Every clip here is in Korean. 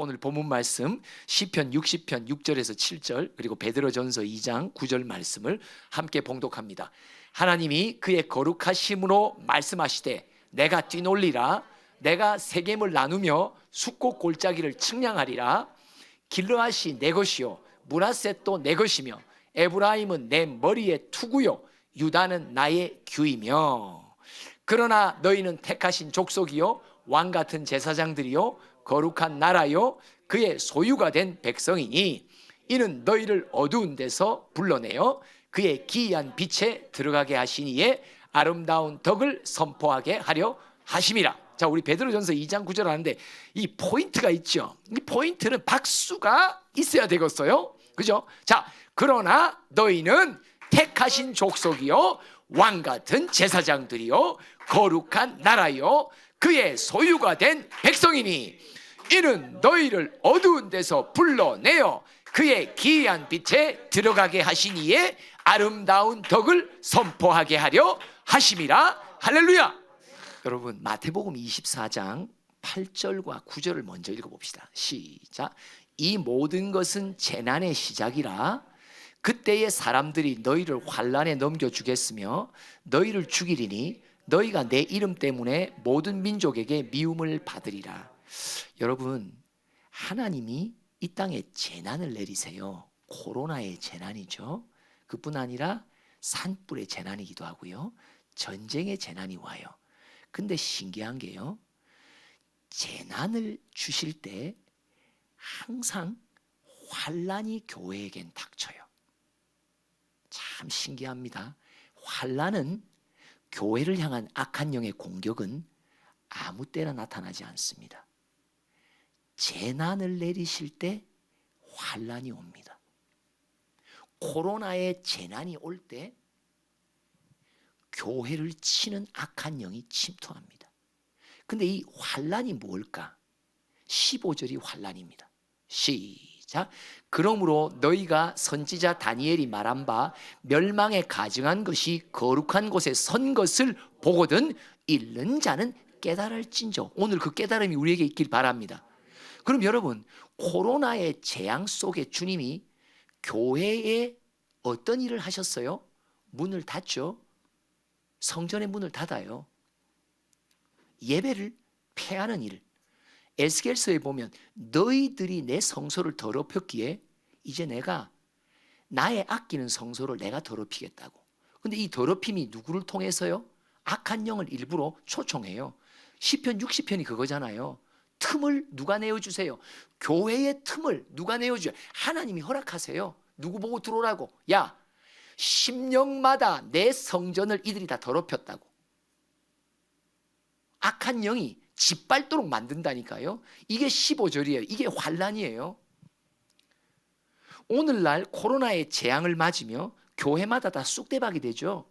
오늘 본문 말씀 시편 60편 6절에서 7절 그리고 베드로전서 2장 9절 말씀을 함께 봉독합니다. 하나님이 그의 거룩하심으로 말씀하시되 내가 뛰놀리라, 내가 세겜을 나누며 숫꽃 골짜기를 측량하리라. 길르앗이 내 것이요 므낫셋도 내 것이며 에브라임은 내 머리의 투구요 유다는 나의 규이며, 그러나 너희는 택하신 족속이요 왕같은 제사장들이요 거룩한 나라요 그의 소유가 된 백성이니 이는 너희를 어두운 데서 불러내어 그의 기이한 빛에 들어가게 하시니에 아름다운 덕을 선포하게 하려 하심이라. 자, 우리 베드로전서 2장 9절 하는데 이 포인트가 있죠. 이 포인트는 박수가 있어야 되겠어요, 그죠? 자, 그러나 너희는 택하신 족속이요 왕같은 제사장들이요 거룩한 나라요 그의 소유가 된 백성이니 이는 너희를 어두운 데서 불러내어 그의 기이한 빛에 들어가게 하시니에 아름다운 덕을 선포하게 하려 하심이라. 할렐루야. 여러분, 마태복음 24장 8절과 9절을 먼저 읽어봅시다. 시작. 이 모든 것은 재난의 시작이라. 그때의 사람들이 너희를 환난에 넘겨주겠으며 너희를 죽이리니 너희가 내 이름 때문에 모든 민족에게 미움을 받으리라. 여러분, 하나님이 이 땅에 재난을 내리세요. 코로나의 재난이죠. 그뿐 아니라 산불의 재난이기도 하고요, 전쟁의 재난이 와요. 근데 신기한 게요, 재난을 주실 때 항상 환난이 교회에겐 닥쳐요. 참 신기합니다. 환난은, 교회를 향한 악한 영의 공격은 아무 때나 나타나지 않습니다. 재난을 내리실 때 환난이 옵니다. 코로나의 재난이 올 때 교회를 치는 악한 영이 침투합니다. 근데 이 환난이 뭘까? 15절이 환난입니다. 시작. 그러므로 너희가 선지자 다니엘이 말한 바 멸망에 가증한 것이 거룩한 곳에 선 것을 보거든 읽는 자는 깨달을진저. 오늘 그 깨달음이 우리에게 있길 바랍니다. 그럼 여러분, 코로나의 재앙 속에 주님이 교회에 어떤 일을 하셨어요? 문을 닫죠. 성전의 문을 닫아요. 예배를 폐하는 일. 에스겔서에 보면 너희들이 내 성소를 더럽혔기에 이제 내가 나의 아끼는 성소를 내가 더럽히겠다고. 근데 이 더럽힘이 누구를 통해서요? 악한 영을 일부러 초청해요. 시편 60편이 그거잖아요. 틈을 누가 내어주세요? 교회의 틈을 누가 내어줘요? 하나님이 허락하세요. 누구 보고 들어오라고? 야, 10년마다 내 성전을 이들이 다 더럽혔다고. 악한 영이 짓밟도록 만든다니까요. 이게 15절이에요. 이게 환난이에요. 오늘날 코로나의 재앙을 맞으며 교회마다 다 쑥대박이 되죠.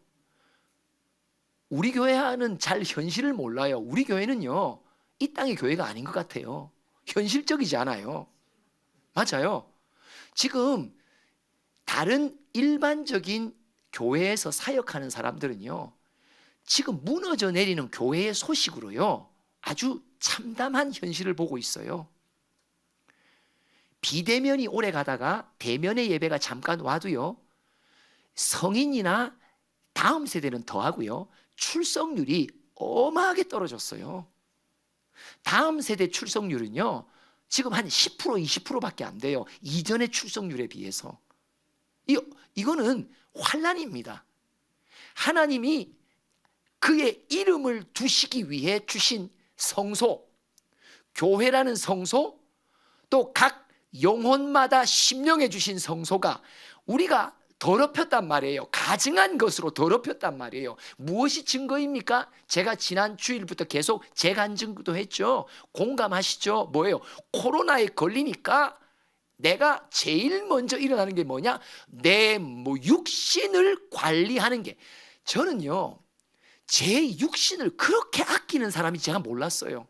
우리 교회는 잘 현실을 몰라요. 우리 교회는요, 이 땅의 교회가 아닌 것 같아요. 현실적이지 않아요. 맞아요. 지금 다른 일반적인 교회에서 사역하는 사람들은요, 지금 무너져 내리는 교회의 소식으로요, 아주 참담한 현실을 보고 있어요. 비대면이 오래 가다가 대면의 예배가 잠깐 와도요, 성인이나 다음 세대는 더하고요, 출석률이 어마하게 떨어졌어요. 다음 세대 출석률은요, 지금 한 10% 20%밖에 안 돼요. 이전의 출석률에 비해서. 이거는 환난입니다. 하나님이 그의 이름을 두시기 위해 주신 성소, 교회라는 성소, 또 각 영혼마다 심령해 주신 성소가 우리가 더럽혔단 말이에요. 가증한 것으로 더럽혔단 말이에요. 무엇이 증거입니까? 제가 지난 주일부터 계속 재간증도 했죠. 공감하시죠? 뭐예요? 코로나에 걸리니까 내가 제일 먼저 일어나는 게 뭐냐? 내 육신을 관리하는 게. 저는요, 제 육신을 그렇게 아끼는 사람이 제가 몰랐어요.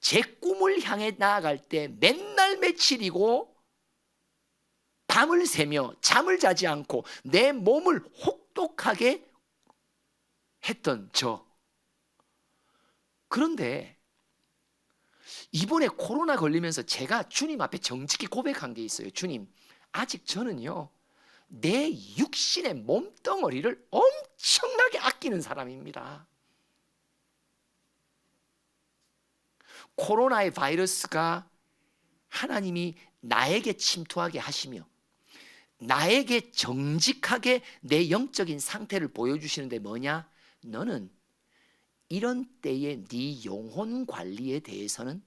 제 꿈을 향해 나아갈 때 맨날 며칠이고 밤을 새며 잠을 자지 않고 내 몸을 혹독하게 했던 저. 그런데 이번에 코로나 걸리면서 제가 주님 앞에 정직히 고백한 게 있어요. 주님, 아직 저는요, 내 육신의 몸덩어리를 엄청나게 아끼는 사람입니다. 코로나의 바이러스가 하나님이 나에게 침투하게 하시며 나에게 정직하게 내 영적인 상태를 보여주시는데 뭐냐? 너는 이런 때에 네 영혼 관리에 대해서는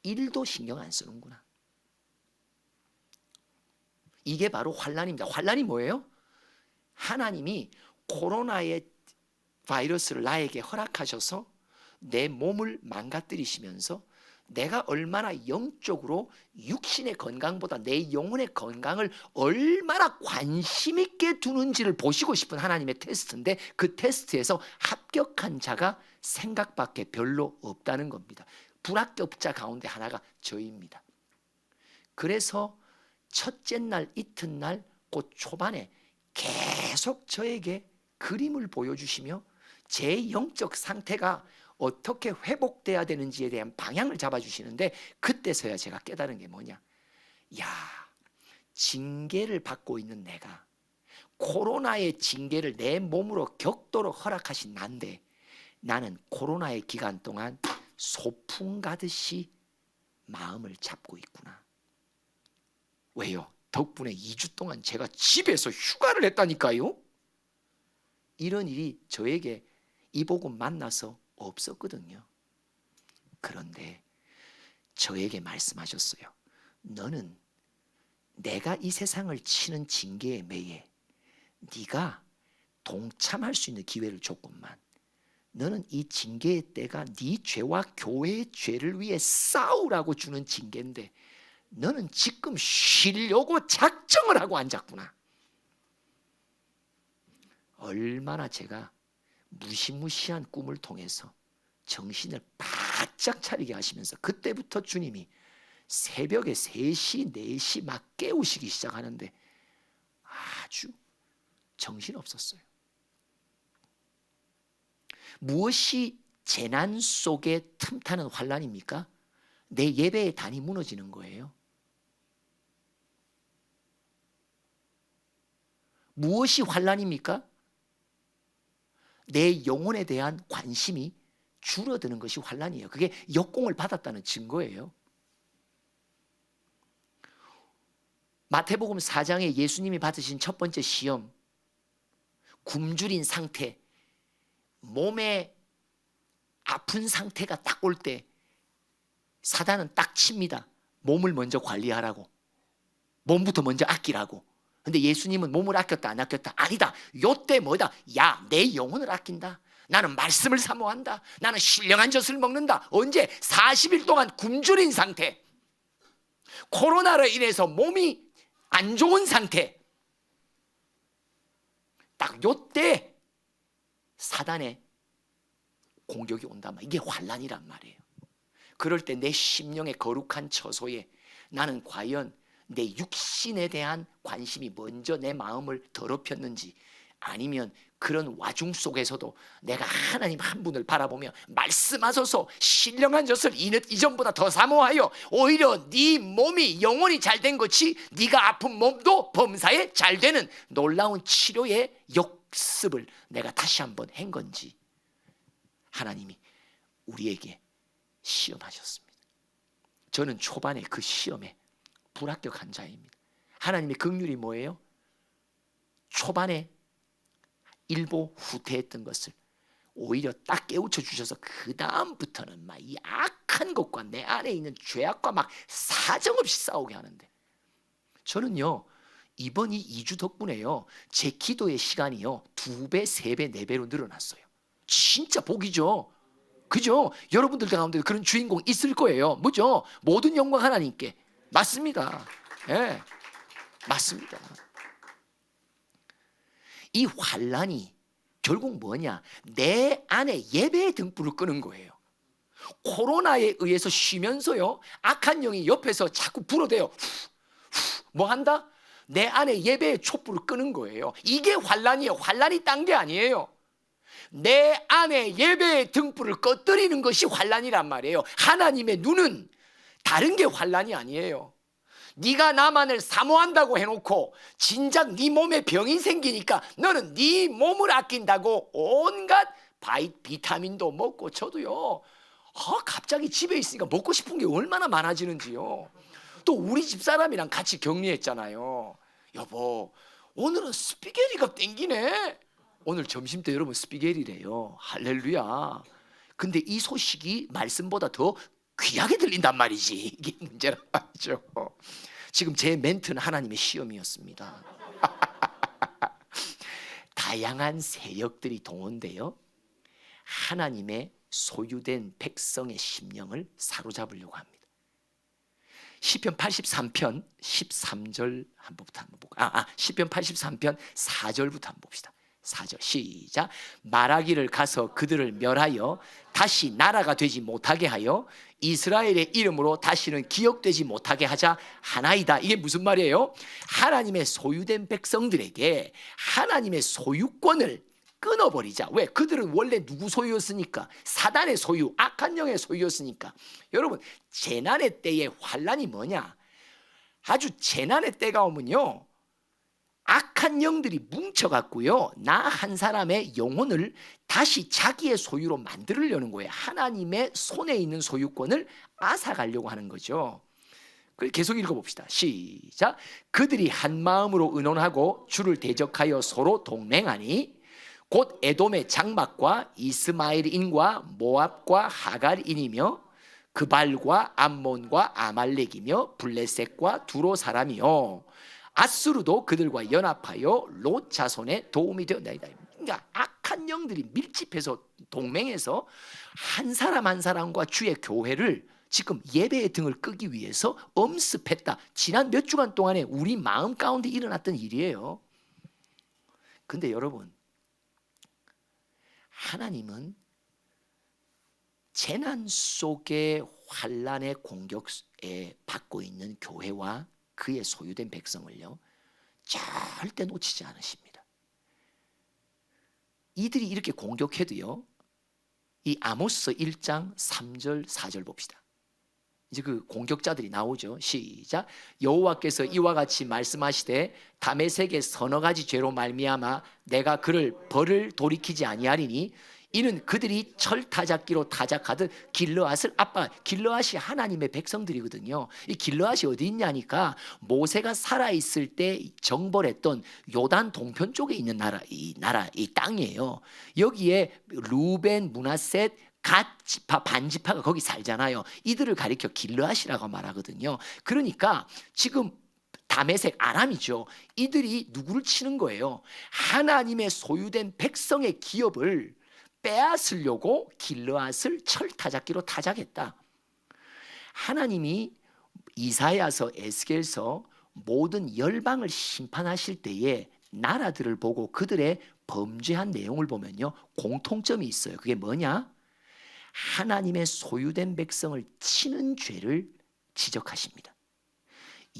1도 신경 안 쓰는구나. 이게 바로 환난입니다. 환난이 뭐예요? 하나님이 코로나의 바이러스를 나에게 허락하셔서 내 몸을 망가뜨리시면서 내가 얼마나 영적으로 육신의 건강보다 내 영혼의 건강을 얼마나 관심 있게 두는지를 보시고 싶은 하나님의 테스트인데, 그 테스트에서 합격한 자가 생각밖에 별로 없다는 겁니다. 불합격자 가운데 하나가 저입니다. 그래서 첫째 날, 이튿날, 그 초반에 계속 저에게 그림을 보여주시며 제 영적 상태가 어떻게 회복돼야 되는지에 대한 방향을 잡아주시는데, 그때서야 제가 깨달은 게 뭐냐? 야, 징계를 받고 있는 내가, 코로나의 징계를 내 몸으로 겪도록 허락하신 난데, 나는 코로나의 기간 동안 소풍 가듯이 마음을 잡고 있구나. 왜요? 덕분에 2주 동안 제가 집에서 휴가를 했다니까요. 이런 일이 저에게 이 복음 만나서 없었거든요. 그런데 저에게 말씀하셨어요. 너는 내가 이 세상을 치는 징계의 매에 네가 동참할 수 있는 기회를 줬건만, 너는 이 징계의 때가 네 죄와 교회의 죄를 위해 싸우라고 주는 징계인데 너는 지금 쉬려고 작정을 하고 앉았구나. 얼마나 제가 무시무시한 꿈을 통해서 정신을 바짝 차리게 하시면서, 그때부터 주님이 새벽에 3시, 4시 막 깨우시기 시작하는데 아주 정신없었어요. 무엇이 재난 속에 틈타는 환난입니까? 내 예배의 단이 무너지는 거예요. 무엇이 환난입니까? 내 영혼에 대한 관심이 줄어드는 것이 환난이에요. 그게 역공을 받았다는 증거예요. 마태복음 4장에 예수님이 받으신 첫 번째 시험, 굶주린 상태, 몸에 아픈 상태가 딱 올 때 사단은 딱 칩니다. 몸을 먼저 관리하라고, 몸부터 먼저 아끼라고. 근데 예수님은 몸을 아꼈다 안 아꼈다? 아니다. 요때 뭐다? 야, 내 영혼을 아낀다. 나는 말씀을 사모한다. 나는 신령한 젖을 먹는다. 언제? 40일 동안 굶주린 상태, 코로나로 인해서 몸이 안 좋은 상태, 딱 요때 사단의 공격이 온단 말이에요. 이게 환난이란 말이에요. 그럴 때 내 심령의 거룩한 처소에 나는 과연 내 육신에 대한 관심이 먼저 내 마음을 더럽혔는지, 아니면 그런 와중 속에서도 내가 하나님 한 분을 바라보며 말씀하소서 신령한 젖을 이전보다 더 사모하여 오히려 네 몸이 영혼이 잘된 것이 네가 아픈 몸도 범사에 잘되는 놀라운 치료의 역습을 내가 다시 한번 한 건지, 하나님이 우리에게 시험하셨습니다. 저는 초반에 그 시험에 불합격한 자입니다. 하나님의 긍휼이 뭐예요? 초반에 일보 후퇴했던 것을 오히려 딱 깨우쳐 주셔서 그 다음부터는 막 이 악한 것과 내 안에 있는 죄악과 막 사정없이 싸우게 하는데, 저는요 이번 이 2주 덕분에요 제 기도의 시간이요 2배, 3배, 4배로 늘어났어요. 진짜 복이죠. 그죠? 여러분들 가운데 그런 주인공 있을 거예요. 뭐죠? 모든 영광 하나님께. 맞습니다. 예, 맞습니다. 이 환난이 결국 뭐냐? 내 안에 예배의 등불을 끄는 거예요. 코로나에 의해서 쉬면서요 악한 영이 옆에서 자꾸 불어대요. 뭐 한다? 내 안에 예배의 촛불을 끄는 거예요. 이게 환난이에요. 환난이 딴 게 아니에요. 내 안에 예배의 등불을 꺼뜨리는 것이 환란이란 말이에요. 하나님의 눈은 다른 게 환란이 아니에요. 네가 나만을 사모한다고 해놓고 진작 네 몸에 병이 생기니까 너는 네 몸을 아낀다고 온갖 비타민도 먹고, 저도요 갑자기 집에 있으니까 먹고 싶은 게 얼마나 많아지는지요. 또 우리 집사람이랑 같이 격리했잖아요. 여보, 오늘은 스피게리가 땡기네. 오늘 점심 때 여러분 스피게리래요. 할렐루야. 근데 이 소식이 말씀보다 더 귀하게 들린단 말이지. 이게 문제란 말이죠. 지금 제 멘트는 하나님의 시험이었습니다. 다양한 세력들이 동원되어 하나님의 소유된 백성의 심령을 사로잡으려고 합니다. 시편 83편 13절 한번부터 한번 볼까요? 시편 83편 4절부터 한번 봅시다. 4절 시작. 말하기를 가서 그들을 멸하여 다시 나라가 되지 못하게 하여 이스라엘의 이름으로 다시는 기억되지 못하게 하자 하나이다. 이게 무슨 말이에요? 하나님의 소유된 백성들에게 하나님의 소유권을 끊어버리자. 왜? 그들은 원래 누구 소유였으니까? 사단의 소유, 악한 영의 소유였으니까. 여러분, 재난의 때의 환란이 뭐냐? 아주 재난의 때가 오면요, 악한 영들이 뭉쳐갖고요, 나 한 사람의 영혼을 다시 자기의 소유로 만들려는 거예요. 하나님의 손에 있는 소유권을 앗아가려고 하는 거죠. 그걸 계속 읽어봅시다. 시작. 그들이 한 마음으로 의논하고 주를 대적하여 서로 동맹하니 곧 에돔의 장막과 이스마엘인과 모압과 하갈인이며 그발과 암몬과 아말렉이며 블레셋과 두로 사람이요 아수르도 그들과 연합하여 롯 자손의 도움이 되었나이다. 그러니까 악한 영들이 밀집해서 동맹해서 한 사람 한 사람과 주의 교회를 지금 예배의 등을 끄기 위해서 엄습했다. 지난 몇 주간 동안에 우리 마음 가운데 일어났던 일이에요. 근데 여러분, 하나님은 재난 속의 환난의 공격에 받고 있는 교회와 그의 소유된 백성을요, 절대 놓치지 않으십니다. 이들이 이렇게 공격해도요, 이 아모스 1장 3절 4절 봅시다. 이제 그 공격자들이 나오죠. 시작. 여호와께서 이와 같이 말씀하시되 다메섹의 서너 가지 죄로 말미암아 내가 그를 벌을 돌이키지 아니하리니 이는 그들이 철타작기로 타작하듯 길르앗을 길르앗이 하나님의 백성들이거든요. 이 길르앗이 어디 있냐니까 모세가 살아있을 때 정벌했던 요단 동편 쪽에 있는 이 땅이에요. 여기에 루벤, 므낫셋, 갓 지파, 반 지파가 거기 살잖아요. 이들을 가리켜 길르앗이라고 말하거든요. 그러니까 지금 다메섹, 아람이죠. 이들이 누구를 치는 거예요? 하나님의 소유된 백성의 기업을 빼앗으려고 길르앗을 철타작기로 타작했다. 하나님이 이사야서, 에스겔서 모든 열방을 심판하실 때에 나라들을 보고 그들의 범죄한 내용을 보면요, 공통점이 있어요. 그게 뭐냐? 하나님의 소유된 백성을 치는 죄를 지적하십니다.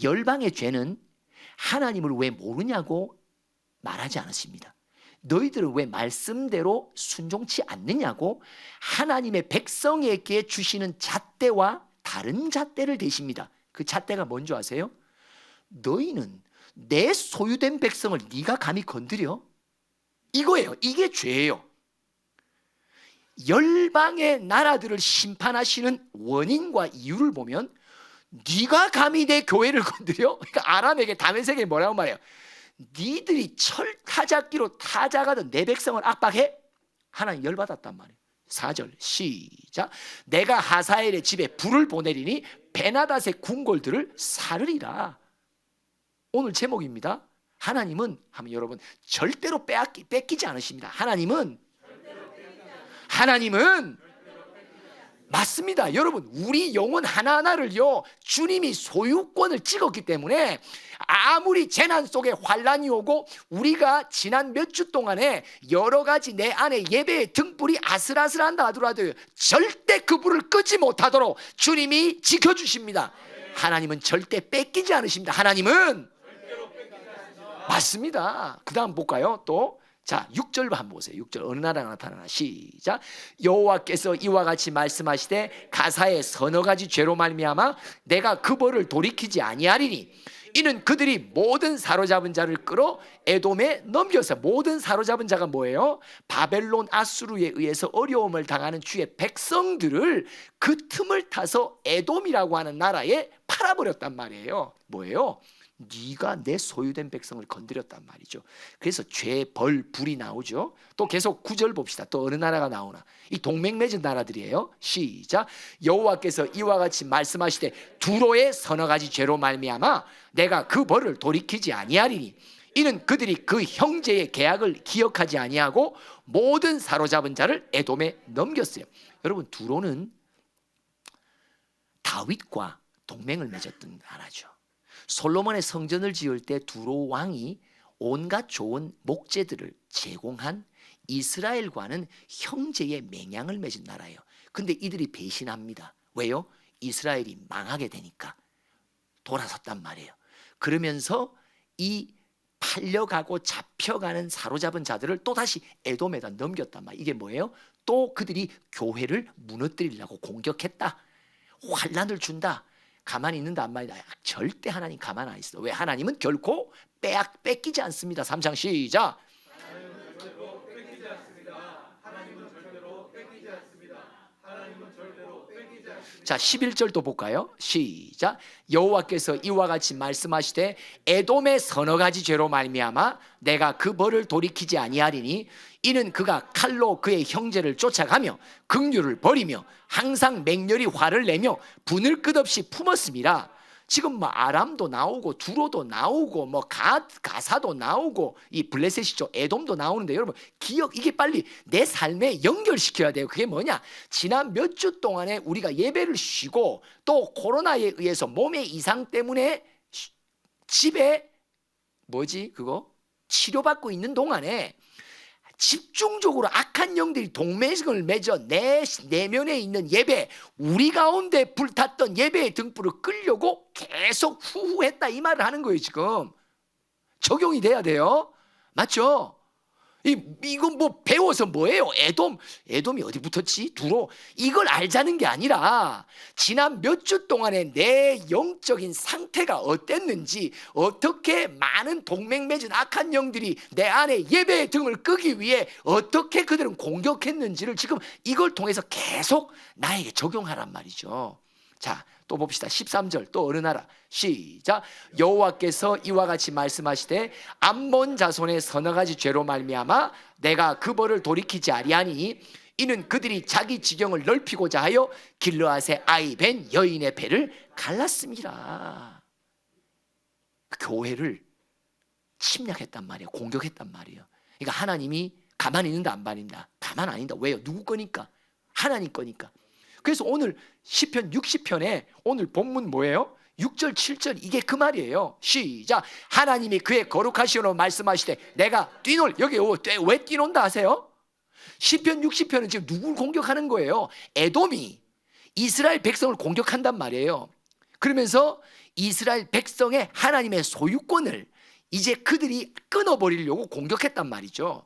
열방의 죄는 하나님을 왜 모르냐고 말하지 않으십니다. 너희들은 왜 말씀대로 순종치 않느냐고 하나님의 백성에게 주시는 잣대와 다른 잣대를 대십니다. 그 잣대가 뭔지 아세요? 너희는 내 소유된 백성을 네가 감히 건드려? 이거예요. 이게 죄예요. 열방의 나라들을 심판하시는 원인과 이유를 보면 네가 감히 내 교회를 건드려? 그러니까 아람에게, 다메섹에게 뭐라고 말해요? 니들이 철타작기로 타작하던 내 백성을 압박해? 하나님 열받았단 말이에요. 4절 시작. 내가 하사엘의 집에 불을 보내리니 베나닷의 궁궐들을 사르리라. 오늘 제목입니다. 하나님은, 하면 여러분, 절대로 뺏기지 않으십니다. 하나님은 맞습니다. 여러분, 우리 영혼 하나하나를요, 주님이 소유권을 찍었기 때문에 아무리 재난 속에 환란이 오고 우리가 지난 몇 주 동안에 여러 가지 내 안에 예배의 등불이 아슬아슬한다 하더라도 절대 그 불을 끄지 못하도록 주님이 지켜주십니다. 하나님은 절대 뺏기지 않으십니다. 하나님은 맞습니다. 그 다음 볼까요? 또 자, 6절 한번 보세요. 6절 어느 나라가 나타나나. 시작. 여호와께서 이와 같이 말씀하시되 가사의 서너 가지 죄로 말미암아 내가 그 벌을 돌이키지 아니하리니 이는 그들이 모든 사로잡은 자를 끌어 에돔에 넘겨서, 모든 사로잡은 자가 뭐예요? 바벨론 아수르에 의해서 어려움을 당하는 주의 백성들을 그 틈을 타서 에돔이라고 하는 나라에 팔아버렸단 말이에요. 뭐예요? 네가 내 소유된 백성을 건드렸단 말이죠. 그래서 죄, 벌, 불이 나오죠. 또 계속 9절 봅시다. 또 어느 나라가 나오나. 이 동맹 맺은 나라들이에요. 시작. 여호와께서 이와 같이 말씀하시되 두로의 서너 가지 죄로 말미암아 내가 그 벌을 돌이키지 아니하리니 이는 그들이 그 형제의 계약을 기억하지 아니하고 모든 사로잡은 자를 에돔에 넘겼어요. 여러분, 두로는 다윗과 동맹을 맺었던 나라죠. 솔로몬의 성전을 지을 때 두로 왕이 온갖 좋은 목재들을 제공한 이스라엘과는 형제의 맹약을 맺은 나라예요. 근데 이들이 배신합니다. 왜요? 이스라엘이 망하게 되니까 돌아섰단 말이에요. 그러면서 이 팔려가고 잡혀가는 사로잡은 자들을 또다시 에돔에다 넘겼단 말이에요. 이게 뭐예요? 또 그들이 교회를 무너뜨리려고 공격했다. 환난을 준다. 가만히 있는다 안 말이다. 절대 하나님 가만 안 있어. 왜? 하나님은 결코 뺏기지 않습니다. 3장 시작. 하나님은 절대로 뺏기지 않습니다. 하나님은 절대로 뺏기지 않습니다. 하나님은 절대로 뺏기지 않습니다. 자, 11절도 볼까요? 시작. 여호와께서 이와 같이 말씀하시되 에돔의 서너 가지 죄로 말미암아 내가 그 벌을 돌이키지 아니하리니 이는 그가 칼로 그의 형제를 쫓아가며 긍휼을 버리며 항상 맹렬히 화를 내며 분을 끝없이 품었습니다. 지금 뭐 아람도 나오고 두로도 나오고 뭐 가사도 나오고 이 블레셋이죠, 에돔도 나오는데 여러분 이게 빨리 내 삶에 연결시켜야 돼요. 그게 뭐냐? 지난 몇 주 동안에 우리가 예배를 쉬고 또 코로나에 의해서 몸의 이상 때문에 집에 치료받고 있는 동안에 집중적으로 악한 영들이 동맹을 맺어 내면에 있는 예배, 우리 가운데 불탔던 예배의 등불을 끌려고 계속 후후했다, 이 말을 하는 거예요. 지금 적용이 돼야 돼요. 맞죠? 이건 뭐 배워서 뭐예요? 에돔이 어디 붙었지? 두로. 이걸 알자는 게 아니라 지난 몇 주 동안에 내 영적인 상태가 어땠는지, 어떻게 많은 동맹 맺은 악한 영들이 내 안에 예배의 등을 끄기 위해 어떻게 그들은 공격했는지를 지금 이걸 통해서 계속 나에게 적용하란 말이죠. 자, 또 봅시다. 13절 또 어느 나라. 시작. 여호와께서 이와 같이 말씀하시되 암몬 자손의 서너 가지 죄로 말미암아 내가 그 벌을 돌이키지 아니하니 이는 그들이 자기 지경을 넓히고자 하여 길르앗의 아이 벤 여인의 배를 갈랐습니다. 교회를 침략했단 말이에요. 공격했단 말이에요. 그러니까 하나님이 가만히 있는다 안 말인다? 가만 안 있다. 왜요? 누구 거니까? 하나님 거니까. 그래서 오늘 시편 60편에 오늘 본문 뭐예요? 6절 7절 이게 그 말이에요. 시작. 하나님이 그의 거룩하시오로 말씀하시되 내가 뛰놀. 여기 왜 뛰논다 하세요? 시편 60편은 지금 누굴 공격하는 거예요? 에돔이 이스라엘 백성을 공격한단 말이에요. 그러면서 이스라엘 백성의 하나님의 소유권을 이제 그들이 끊어버리려고 공격했단 말이죠.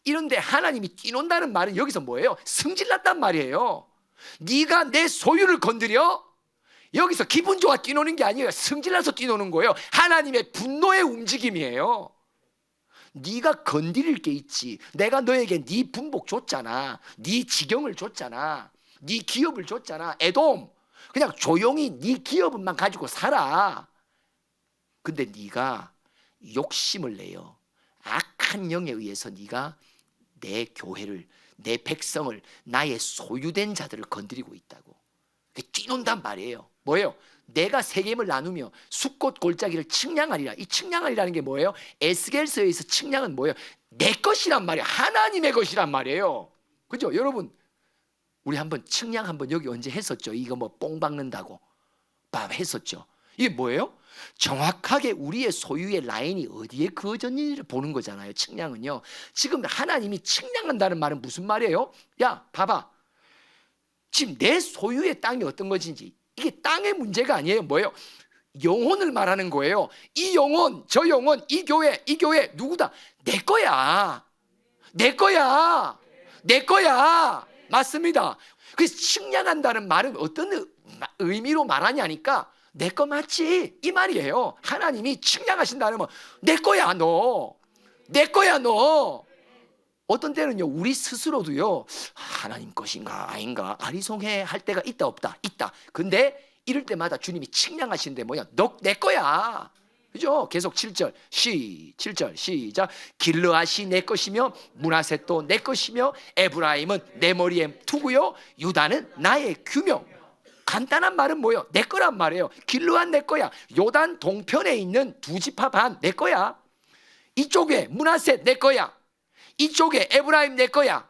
이런데 하나님이 뛰논다는 말은 여기서 뭐예요? 승질났단 말이에요. 네가 내 소유를 건드려? 여기서 기분 좋아 뛰노는 게 아니에요. 승질나서 뛰노는 거예요. 하나님의 분노의 움직임이에요. 네가 건드릴 게 있지. 내가 너에게 네 분복 줬잖아. 네 지경을 줬잖아. 네 기업을 줬잖아. 에돔, 그냥 조용히 네 기업만 가지고 살아. 근데 네가 욕심을 내요. 악한 영에 의해서 네가 내 교회를, 내 백성을, 나의 소유된 자들을 건드리고 있다고. 뛰논단 말이에요. 뭐예요? 내가 세겜을 나누며 숫꽃 골짜기를 측량하리라. 이 측량하리라는 게 뭐예요? 에스겔서에서 측량은 뭐예요? 내 것이란 말이에요. 하나님의 것이란 말이에요. 그죠? 여러분, 우리 한번 측량 한번 여기 언제 했었죠? 이거 뭐 뽕 박는다고 했었죠. 이게 뭐예요? 정확하게 우리의 소유의 라인이 어디에 그어졌는지를 보는 거잖아요. 측량은요. 지금 하나님이 측량한다는 말은 무슨 말이에요? 야, 봐봐. 지금 내 소유의 땅이 어떤 것인지, 이게 땅의 문제가 아니에요. 뭐예요? 영혼을 말하는 거예요. 이 영혼, 저 영혼, 이 교회 누구다? 내 거야. 내 거야. 내 거야. 맞습니다. 그래서 측량한다는 말은 어떤 의미로 말하냐니까 내 거 맞지? 이 말이에요. 하나님이 측량하신다는 건 내 거야 너. 내 거야 너. 어떤 때는요 우리 스스로도요 하나님 것인가 아닌가 아리송해 할 때가 있다 없다? 있다. 근데 이럴 때마다 주님이 측량하시는데 뭐야? 너 내 거야. 그죠? 계속 7절 7절 시작. 길르앗이 내 것이며 므낫셋도 내 것이며 에브라임은 내 머리에 투구요 유다는 나의 규명. 간단한 말은 뭐예요? 내 거란 말이에요. 길르앗 내 거야. 요단 동편에 있는 두 지파 반 내 거야. 이쪽에 므낫셋 내 거야. 이쪽에 에브라임 내 거야.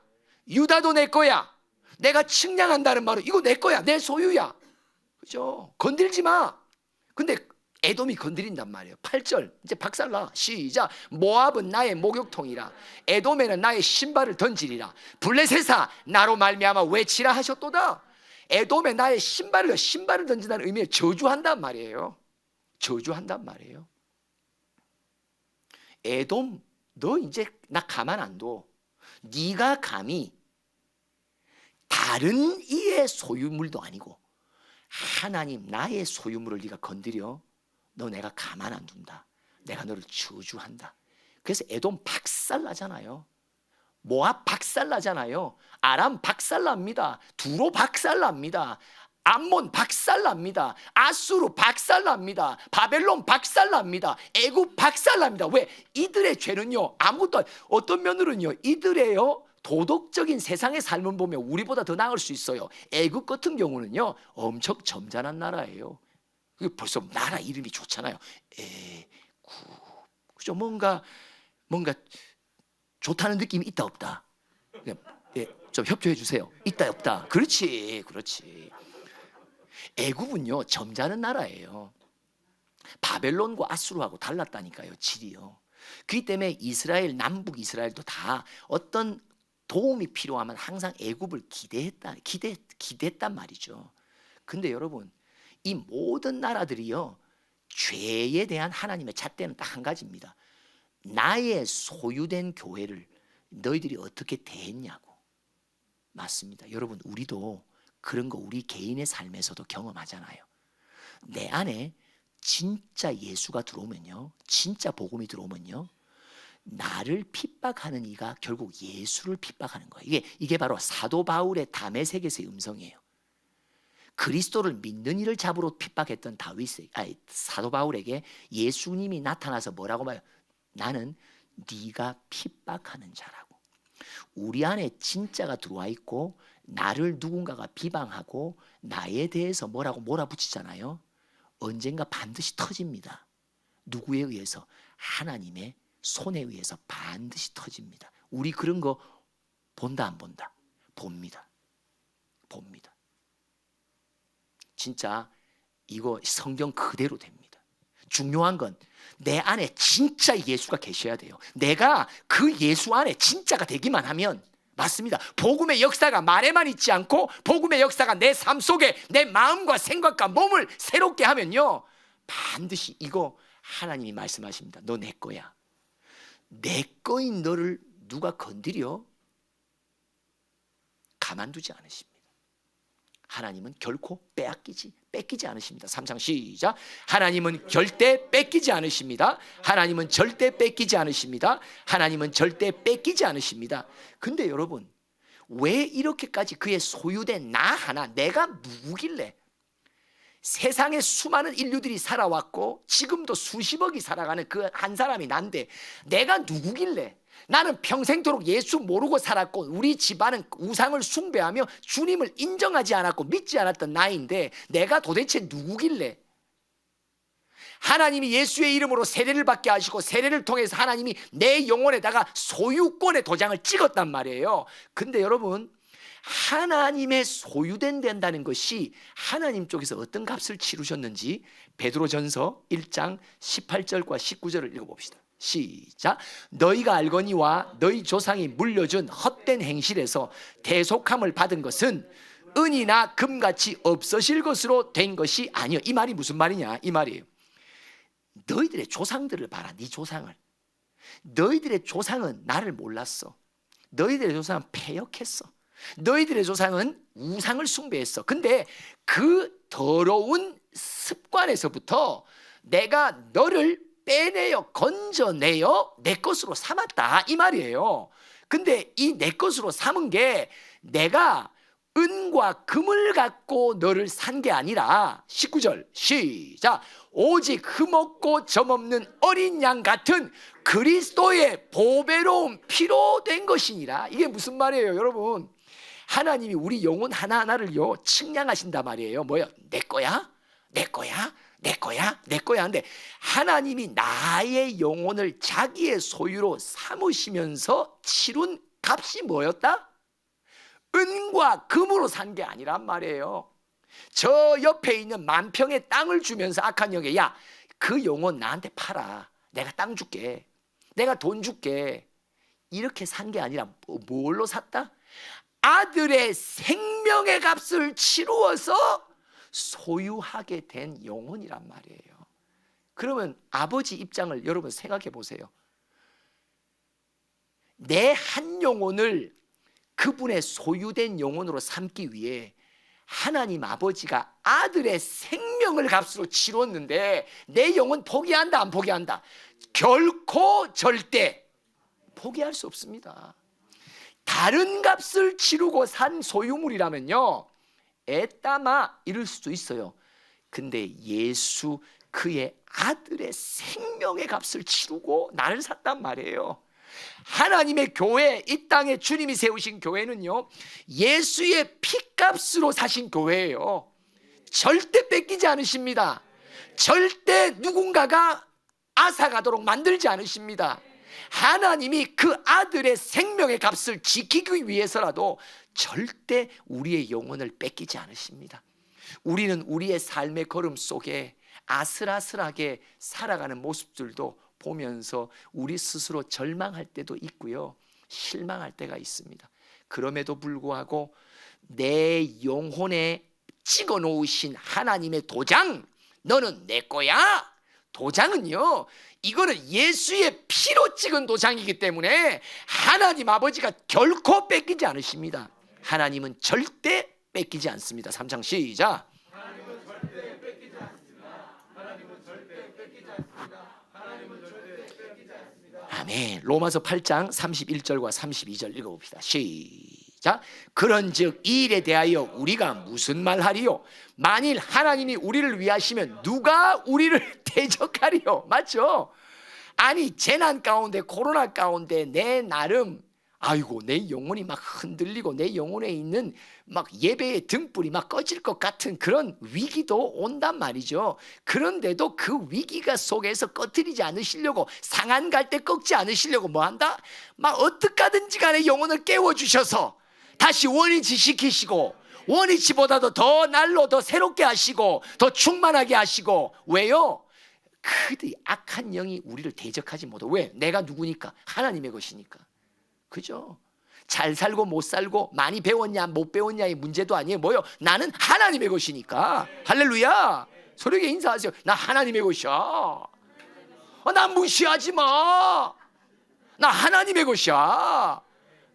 유다도 내 거야. 내가 측량한다는 말은 이거 내 거야. 내 소유야. 그죠? 건들지 마. 근데 에돔이 건드린단 말이에요. 8절 이제 박살나. 시작. 모압은 나의 목욕통이라 에돔에는 나의 신발을 던지리라. 블레셋아 나로 말미암아 외치라 하셨도다. 에돔에 나의 신발을 던진다는 의미에 저주한단 말이에요. 저주한단 말이에요. 에돔 너 이제 나 가만 안 둬. 네가 감히 다른 이의 소유물도 아니고 하나님 나의 소유물을 네가 건드려 너 내가 가만 안 둔다. 내가 너를 저주한다. 그래서 에돔 박살나잖아요. 모압 박살나잖아요. 아람 박살납니다. 두로 박살납니다. 암몬 박살납니다. 아수르 박살납니다. 바벨론 박살납니다. 애굽 박살납니다. 왜? 이들의 죄는요 아무것도 어떤 면으로는요 이들의요 도덕적인 세상의 삶을 보면 우리보다 더 나을 수 있어요. 애굽 같은 경우는요 엄청 점잖은 나라예요. 벌써 나라 이름이 좋잖아요. 애굽. 그죠? 뭔가 좋다는 느낌이 있다 없다? 좀 협조해 주세요. 있다 없다? 그렇지. 애굽은요 점잖은 나라예요. 바벨론과 아수르하고 달랐다니까요. 질이요. 그렇기 때문에 이스라엘 남북 이스라엘도 다 어떤 도움이 필요하면 항상 애굽을 기대했단 말이죠. 근데 여러분 이 모든 나라들이요 죄에 대한 하나님의 잣대는 딱 한 가지입니다. 나의 소유된 교회를 너희들이 어떻게 대했냐고. 맞습니다. 여러분 우리도 그런 거 우리 개인의 삶에서도 경험하잖아요. 내 안에 진짜 예수가 들어오면요 진짜 복음이 들어오면요 나를 핍박하는 이가 결국 예수를 핍박하는 거예요. 이게 바로 사도 바울의 다메섹에서의 음성이에요. 그리스도를 믿는 이를 잡으러 핍박했던 사도 바울에게 예수님이 나타나서 뭐라고 말해요? 나는 네가 핍박하는 자라고. 우리 안에 진짜가 들어와 있고 나를 누군가가 비방하고 나에 대해서 뭐라고 몰아붙이잖아요. 언젠가 반드시 터집니다. 누구에 의해서? 하나님의 손에 의해서 반드시 터집니다. 우리 그런 거 본다 안 본다? 봅니다. 진짜 이거 성경 그대로 됩니다. 중요한 건 내 안에 진짜 예수가 계셔야 돼요. 내가 그 예수 안에 진짜가 되기만 하면 맞습니다. 복음의 역사가 말에만 있지 않고 복음의 역사가 내 삶 속에 내 마음과 생각과 몸을 새롭게 하면요 반드시 이거 하나님이 말씀하십니다. 너 내 거야. 내 거인 너를 누가 건드려 가만두지 않으십니다. 하나님은 결코 뺏기지 않으십니다. 3장 시작. 하나님은 절대 뺏기지 않으십니다. 하나님은 절대 뺏기지 않으십니다. 하나님은 절대 뺏기지 않으십니다. 근데 여러분 왜 이렇게까지 그의 소유된 나 하나 내가 누구길래 세상에 수많은 인류들이 살아왔고 지금도 수십억이 살아가는 그 한 사람이 난데 내가 누구길래 나는 평생도록 예수 모르고 살았고 우리 집안은 우상을 숭배하며 주님을 인정하지 않았고 믿지 않았던 나인데 내가 도대체 누구길래 하나님이 예수의 이름으로 세례를 받게 하시고 세례를 통해서 하나님이 내 영혼에다가 소유권의 도장을 찍었단 말이에요. 근데 여러분 하나님의 소유된 된다는 것이 하나님 쪽에서 어떤 값을 치르셨는지 베드로전서 1장 18절과 19절을 읽어봅시다. 시작. 너희가 알거니와 너희 조상이 물려준 헛된 행실에서 대속함을 받은 것은 은이나 금같이 없어질 것으로 된 것이 아니요. 이 말이 무슨 말이냐 이 말이에요. 너희들의 조상들을 봐라. 네 조상을. 너희들의 조상은 나를 몰랐어. 너희들의 조상은 패역했어. 너희들의 조상은 우상을 숭배했어. 근데 그 더러운 습관에서부터 내가 너를 빼내어 건져내어 내 것으로 삼았다 이 말이에요. 근데 이 내 것으로 삼은 게 내가 은과 금을 갖고 너를 산 게 아니라 19절 시작 오직 흠없고 점없는 어린 양 같은 그리스도의 보배로운 피로 된 것이니라. 이게 무슨 말이에요 여러분? 하나님이 우리 영혼 하나하나를요 측량하신단 말이에요. 뭐야? 내 거야? 내 거야? 내 거야? 내 거야? 근데 하나님이 나의 영혼을 자기의 소유로 삼으시면서 치룬 값이 뭐였다? 은과 금으로 산 게 아니란 말이에요. 저 옆에 있는 만평의 땅을 주면서 악한 영에 야, 그 영혼 나한테 팔아. 내가 땅 줄게. 내가 돈 줄게. 이렇게 산 게 아니라 뭘로 샀다? 아들의 생명의 값을 치루어서 소유하게 된 영혼이란 말이에요. 그러면 아버지 입장을 여러분 생각해 보세요. 내 한 영혼을 그분의 소유된 영혼으로 삼기 위해 하나님 아버지가 아들의 생명을 값으로 치렀는데 내 영혼 포기한다 안 포기한다? 결코 절대 포기할 수 없습니다. 다른 값을 치르고 산 소유물이라면요 애따마 이럴 수도 있어요. 근데 예수 그의 아들의 생명의 값을 치르고 나를 샀단 말이에요. 하나님의 교회, 이 땅에 주님이 세우신 교회는요 예수의 피값으로 사신 교회예요. 절대 뺏기지 않으십니다. 절대 누군가가 앗아가도록 만들지 않으십니다. 하나님이 그 아들의 생명의 값을 지키기 위해서라도 절대 우리의 영혼을 뺏기지 않으십니다. 우리는 우리의 삶의 걸음 속에 아슬아슬하게 살아가는 모습들도 보면서 우리 스스로 절망할 때도 있고요 실망할 때가 있습니다. 그럼에도 불구하고 내 영혼에 찍어 놓으신 하나님의 도장, 너는 내 거야. 도장은요 이거는 예수의 피로 찍은 도장이기 때문에 하나님 아버지가 결코 뺏기지 않으십니다. 하나님은 절대 뺏기지 않습니다. 3장 시작. 하나님은 절대 뺏기지 않습니다. 하나님은 절대 뺏기지 않습니다. 하나님은 절대 뺏기지 않습니다. 아멘. 로마서 8장 31절과 32절 읽어봅시다. 시작. 그런즉 이 일에 대하여 우리가 무슨 말하리요? 만일 하나님이 우리를 위하시면 누가 우리를 대적하리요? 맞죠? 아니 재난 가운데 코로나 가운데 내 나름 아이고 내 영혼이 막 흔들리고 내 영혼에 있는 막 예배의 등불이 막 꺼질 것 같은 그런 위기도 온단 말이죠. 그런데도 그 위기가 속에서 꺼뜨리지 않으시려고 상한 갈 때 꺾지 않으시려고 뭐 한다? 막 어떻게 하든지 간에 영혼을 깨워주셔서 다시 원위치 시키시고 원위치보다도 더 날로 더 새롭게 하시고 더 충만하게 하시고 왜요? 그들이 악한 영이 우리를 대적하지 못해. 왜? 내가 누구니까? 하나님의 것이니까. 그죠? 잘 살고 못 살고 많이 배웠냐 못 배웠냐의 문제도 아니에요. 뭐요? 나는 하나님의 것이니까. 할렐루야. 서로에게 인사하세요. 나 하나님의 것이야. 나 무시하지 마. 나 하나님의 것이야.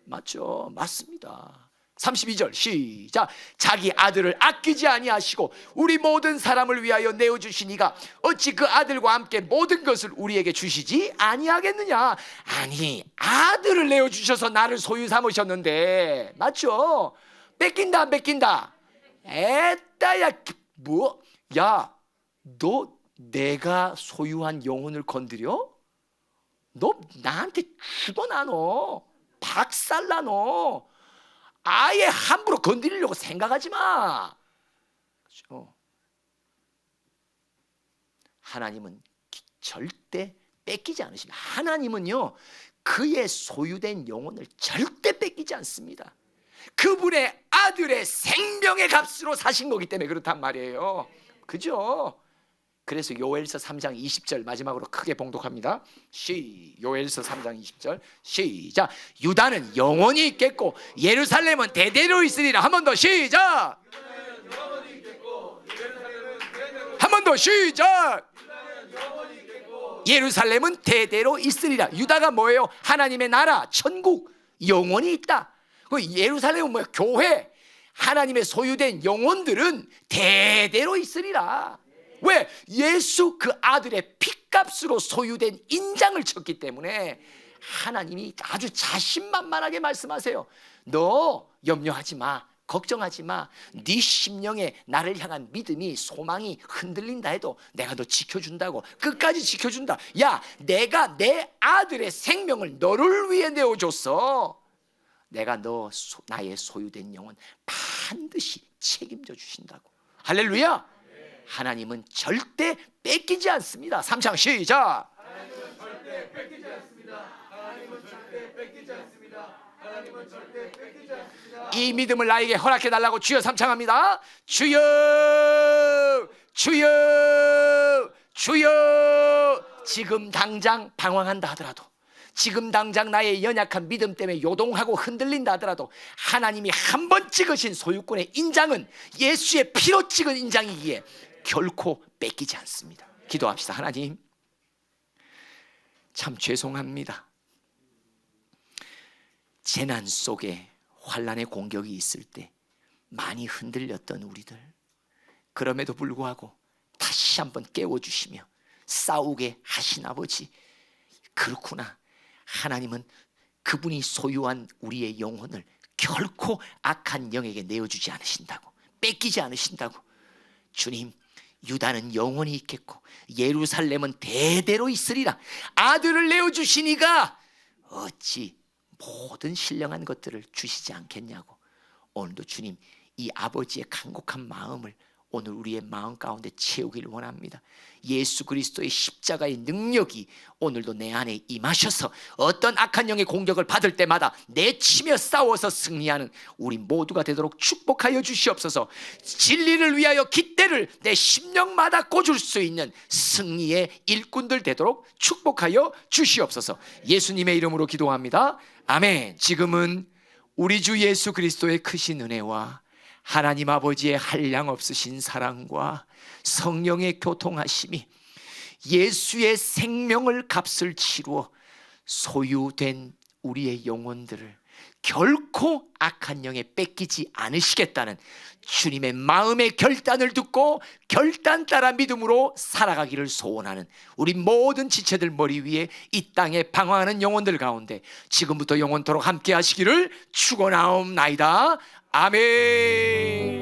맞죠? 맞습니다. 32절 시작. 자기 아들을 아끼지 아니하시고 우리 모든 사람을 위하여 내어주시니가 어찌 그 아들과 함께 모든 것을 우리에게 주시지 아니하겠느냐. 아니 아들을 내어주셔서 나를 소유 삼으셨는데 맞죠? 뺏긴다 안 뺏긴다? 에따야 뭐? 야 너 내가 소유한 영혼을 건드려? 너 나한테 죽어나 너 박살나 너 아예 함부로 건드리려고 생각하지 마. 그렇죠? 하나님은 절대 뺏기지 않으십니다. 하나님은요 그의 소유된 영혼을 절대 뺏기지 않습니다. 그분의 아들의 생명의 값으로 사신 거기 때문에 그렇단 말이에요. 그죠? 그래서 요엘서 3장 20절 마지막으로 크게 봉독합니다. 요엘서 3장 20절 시작. 유다는 영원히 있겠고 예루살렘은 대대로 있으리라. 한 번 더 시작. 한 번 더 시작. 예루살렘은 대대로 있으리라. 유다가 뭐예요? 하나님의 나라 천국. 영혼이 있다. 그 예루살렘은 뭐야? 교회. 하나님의 소유된 영혼들은 대대로 있으리라. 왜? 예수 그 아들의 핏값으로 소유된 인장을 쳤기 때문에 하나님이 아주 자신만만하게 말씀하세요. 너 염려하지 마. 걱정하지 마. 네 심령에 나를 향한 믿음이 소망이 흔들린다 해도 내가 너 지켜준다고. 끝까지 지켜준다. 야, 내가 내 아들의 생명을 너를 위해 내어줬어. 내가 나의 소유된 영혼 반드시 책임져 주신다고. 할렐루야. 하나님은 절대 뺏기지 않습니다. 3창 시작. 하나님은 절대 뺏기지 않습니다. 하나님은 절대 뺏기지 않습니다. 하나님은 절대 뺏기지 않습니다. 이 믿음을 나에게 허락해 달라고 주여 삼창합니다. 주여, 주여, 주여. 지금 당장 방황한다 하더라도, 지금 당장 나의 연약한 믿음 때문에 요동하고 흔들린다 하더라도 하나님이 한 번 찍으신 소유권의 인장은 예수의 피로 찍은 인장이기에 결코 뺏기지 않습니다. 기도합시다. 하나님, 참 죄송합니다. 재난 속에 환난의 공격이 있을 때 많이 흔들렸던 우리들, 그럼에도 불구하고 다시 한번 깨워주시며 싸우게 하신 아버지, 그렇구나. 하나님은 그분이 소유한 우리의 영혼을 결코 악한 영에게 내어주지 않으신다고, 뺏기지 않으신다고. 주님, 유다는 영원히 있겠고 예루살렘은 대대로 있으리라. 아들을 내어주시니가 어찌 모든 신령한 것들을 주시지 않겠냐고. 오늘도 주님, 이 아버지의 간곡한 마음을 오늘 우리의 마음 가운데 채우기를 원합니다. 예수 그리스도의 십자가의 능력이 오늘도 내 안에 임하셔서 어떤 악한 영의 공격을 받을 때마다 내치며 싸워서 승리하는 우리 모두가 되도록 축복하여 주시옵소서. 진리를 위하여 깃대를 내 심령마다 꽂을 수 있는 승리의 일꾼들 되도록 축복하여 주시옵소서. 예수님의 이름으로 기도합니다. 아멘. 지금은 우리 주 예수 그리스도의 크신 은혜와 하나님 아버지의 한량없으신 사랑과 성령의 교통하심이 예수의 생명을 값을 치루어 소유된 우리의 영혼들을 결코 악한 영에 뺏기지 않으시겠다는 주님의 마음의 결단을 듣고 결단 따라 믿음으로 살아가기를 소원하는 우리 모든 지체들 머리 위에 이 땅에 방황하는 영혼들 가운데 지금부터 영원토록 함께 하시기를 축원하옵나이다. 아멘.